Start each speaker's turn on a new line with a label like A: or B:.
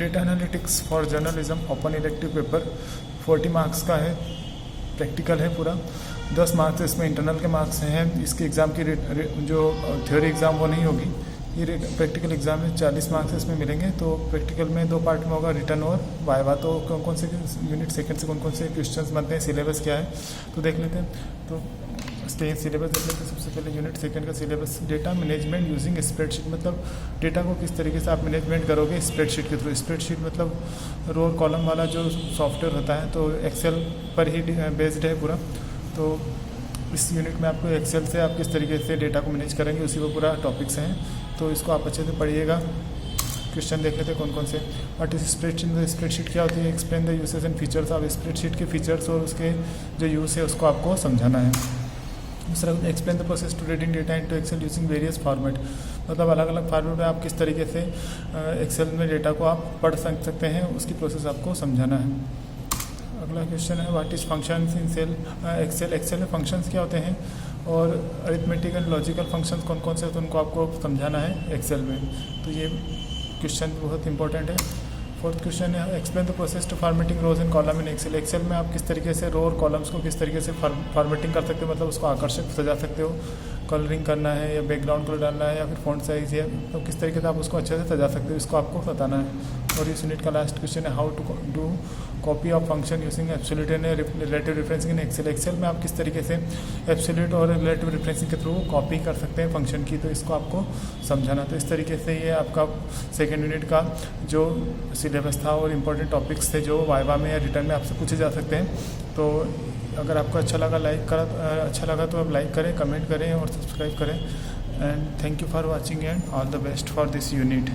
A: Data analytics for journalism open elective paper 40 marks का है, practical है पूरा। 10 मार्क्स इसमें इंटरनल के मार्क्स हैं। इसके एग्ज़ाम की जो थ्योरी एग्ज़ाम वो नहीं होगी, ये प्रैक्टिकल एग्ज़ाम में 40 मार्क्स इसमें मिलेंगे। तो प्रैक्टिकल में 2 पार्ट में होगा, रिटर्न और वाइवा। तो कौन कौन से यूनिट सेकंड से कौन कौन से क्वेश्चंस बनते हैं, सिलेबस क्या है तो देख लेते हैं। तो सिलेबस देख लेते हैं। सबसे पहले यूनिट सेकंड का syllabus, data management using spreadsheet, मतलब डेटा को किस तरीके से आप मैनेजमेंट करोगे स्प्रेडशीट के थ्रू। स्प्रेडशीट मतलब रो और कॉलम वाला जो सॉफ्टवेयर होता है, तो एक्सेल पर ही बेस्ड है पूरा। तो इस यूनिट में आपको एक्सेल से आप किस तरीके से डेटा को मैनेज करेंगे उसी पर पूरा टॉपिक्स हैं, तो इसको आप अच्छे से पढ़िएगा। क्वेश्चन देख लेते हैं कौन कौन से। व्हाट इज स्प्रेडशीट, स्प्रेडशीट क्या होती है, explain the usage and features of spreadsheet के फीचर्स और उसके जो यूज़ है उसको आपको समझाना है। दूसरा, explain the process to reading data into Excel using various format, मतलब अलग अलग फॉर्मेट में आप किस तरीके से एक्सेल में डेटा को आप पढ़ सकते हैं, उसकी प्रोसेस आपको समझाना है। अगला क्वेश्चन है what is functions in Excel, Excel में फंक्शंस क्या होते हैं और अरिथमेटिक एंड लॉजिकल फंक्शंस कौन कौन से होते हैं उनको आपको समझाना है एक्सेल में। तो ये क्वेश्चन बहुत इंपॉर्टेंट है। फोर्थ क्वेश्चन है explain the process to formatting rows and column in Excel, Excel में आप किस तरीके से रो और कॉलम्स को किस तरीके से फॉर्मेटिंग कर सकते हो, मतलब उसको आकर्षक सजा सकते हो, कलरिंग करना है या बैकग्राउंड कलर डालना है या फिर फॉन्ट साइज है, तो किस तरीके से आप उसको अच्छे से सजा सकते हो, इसको आपको बताना है। और इस यूनिट का लास्ट क्वेश्चन है how to do copy of function using absolute and relative referencing in Excel, Excel में आप किस तरीके से एब्सोल्यूट और रिलेटिव रेफरेंसिंग के थ्रू कॉपी कर सकते हैं फंक्शन की, तो इसको आपको समझाना। तो इस तरीके से ये आपका सेकेंड यूनिट का जो सिलेबस था और इम्पोर्टेंट टॉपिक्स थे जो वाइवा में या रिटर्न में आपसे पूछे जा सकते हैं। तो अगर आपको अच्छा लगा तो आप लाइक करें, कमेंट करें और सब्सक्राइब करें। And thank you for watching and all the best for this unit.